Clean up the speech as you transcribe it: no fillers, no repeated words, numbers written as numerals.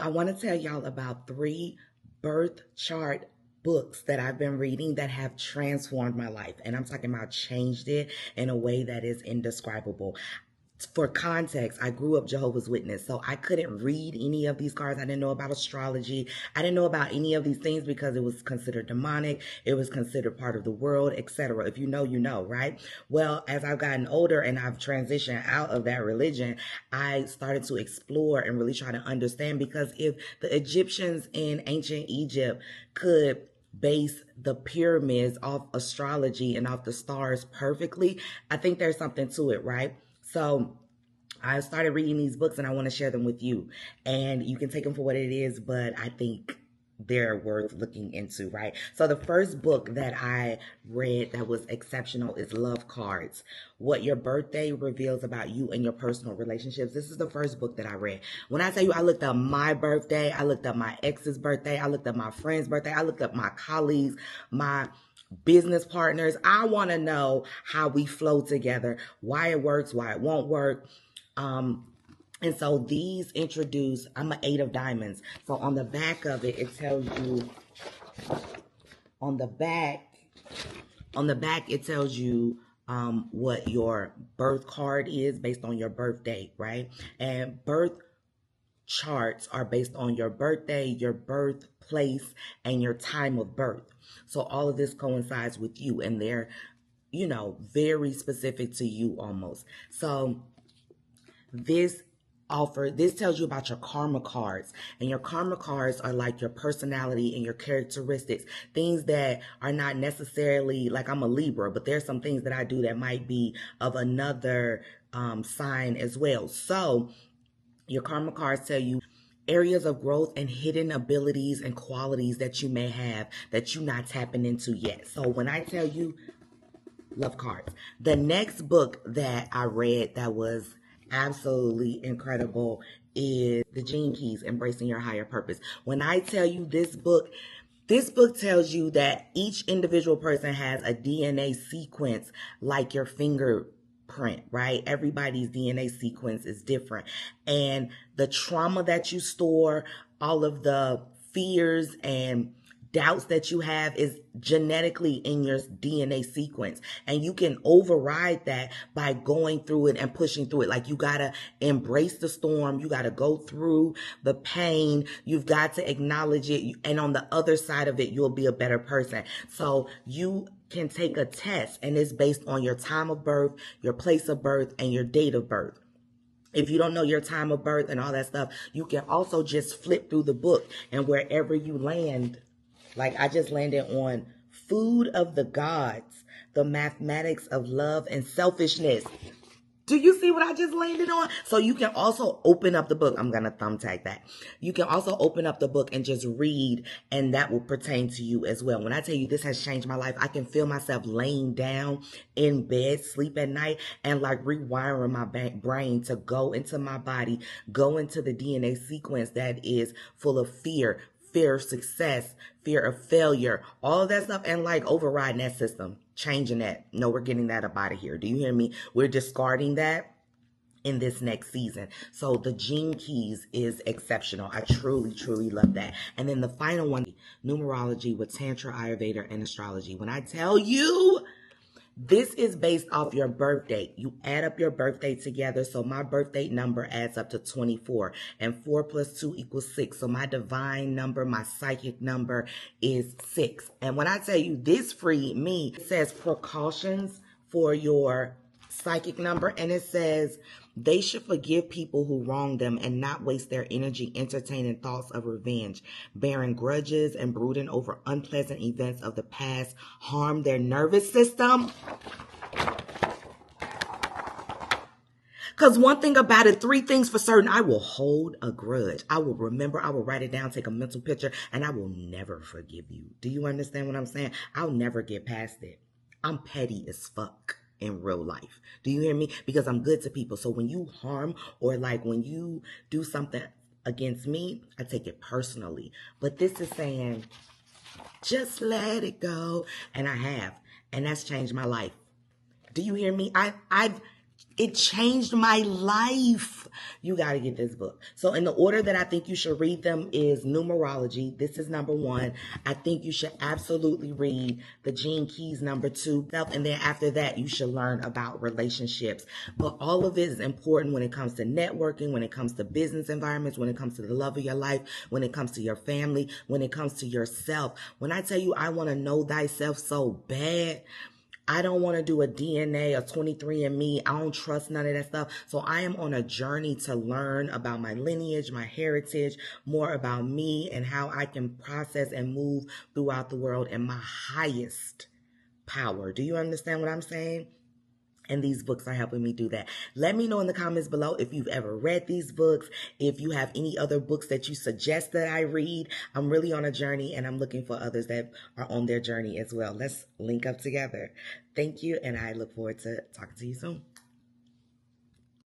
I want to tell y'all about 3 birth chart books that I've been reading that have transformed my life. And I'm talking about changed it in a way that is indescribable. For context, I grew up Jehovah's Witness, so I couldn't read any of these cards. I didn't know about astrology. I didn't know about any of these things because it was considered demonic. It was considered part of the world, etc. If you know, you know, right? Well, as I've gotten older and I've transitioned out of that religion, I started to explore and really try to understand, because if the Egyptians in ancient Egypt could base the pyramids off astrology and off the stars perfectly, I think there's something to it, right? So I started reading these books and I want to share them with you. And you can take them for what it is, but I think they're worth looking into, right? So the first book that I read that was exceptional is Love Cards: What Your Birthday Reveals About You and Your Personal Relationships. This is the first book that I read. When I tell you, I looked up my birthday, I looked up my ex's birthday, I looked up my friend's birthday, I looked up my colleagues, my business partners. I want to know how we flow together, why it works, why it won't work. And so these introduce, I'm an 8 of diamonds. So on the back of it, it tells you, on the back, it tells you what your birth card is based on your birth date, right? And birth charts are based on your birthday, your birthplace, and your time of birth. So all of this coincides with you, and they're, very specific to you almost. So this tells you about your karma cards, and your karma cards are like your personality and your characteristics, things that are not necessarily, like, I'm a Libra, but there's some things that I do that might be of another sign as well. So your karma cards tell you areas of growth and hidden abilities and qualities that you may have that you're not tapping into yet. So when I tell you Love Cards, the next book that I read that was absolutely incredible is The Gene Keys: Embracing Your Higher Purpose. When I tell you this book tells you that each individual person has a DNA sequence like your fingerprint, right? Everybody's DNA sequence is different. And the trauma that you store, all of the fears and doubts that you have is genetically in your DNA sequence, and you can override that by going through it and pushing through it. Like, you gotta embrace the storm, you gotta go through the pain, you've got to acknowledge it, and on the other side of it, you'll be a better person. So you can take a test, and it's based on your time of birth, your place of birth, and your date of birth. If you don't know your time of birth and all that stuff, you can also just flip through the book, and wherever you land, like I just landed on Food of the Gods: The Mathematics of Love and Selfishness. Do you see what I just landed on? So you can also open up the book. I'm going to thumbtack that. You can also open up the book and just read, and that will pertain to you as well. When I tell you this has changed my life, I can feel myself laying down in bed, sleep at night, and like rewiring my brain to go into my body, go into the DNA sequence that is full of fear of success, fear of failure, all of that stuff, and like overriding that system, changing that. No, we're getting that up out of here. Do you hear me? We're discarding that in this next season. So the Gene Keys is exceptional. I truly, truly love that. And then the final one, numerology with Tantra, Ayurveda, and astrology. When I tell you, this is based off your birth date. You add up your birth date together. So my birth date number adds up to 24, and 4 + 2 = 6. So my divine number, my psychic number is 6. And when I tell you this freed me, it says precautions for your psychic number, and it says they should forgive people who wrong them and not waste their energy entertaining thoughts of revenge, bearing grudges, and brooding over unpleasant events of the past harm their nervous system. Because one thing about it, 3 things for certain: I will hold a grudge, I will remember, I will write it down, take a mental picture, and I will never forgive you. Do you understand what I'm saying? I'll never get past it. I'm petty as fuck in real life. Do you hear me? Because I'm good to people. So when you harm, or like when you do something against me, I take it personally. But this is saying, just let it go. And I have. And that's changed my life. Do you hear me? I've It changed my life. You got to get this book. So in the order that I think you should read them is numerology. This is number 1. I think you should absolutely read the Gene Keys number 2. And then after that, you should learn about relationships. But all of it is important when it comes to networking, when it comes to business environments, when it comes to the love of your life, when it comes to your family, when it comes to yourself. When I tell you I want to know thyself so bad, I don't want to do a DNA, a 23andMe. I don't trust none of that stuff. So I am on a journey to learn about my lineage, my heritage, more about me and how I can process and move throughout the world in my highest power. Do you understand what I'm saying? And these books are helping me do that. Let me know in the comments below if you've ever read these books, if you have any other books that you suggest that I read. I'm really on a journey and I'm looking for others that are on their journey as well. Let's link up together. Thank you, and I look forward to talking to you soon.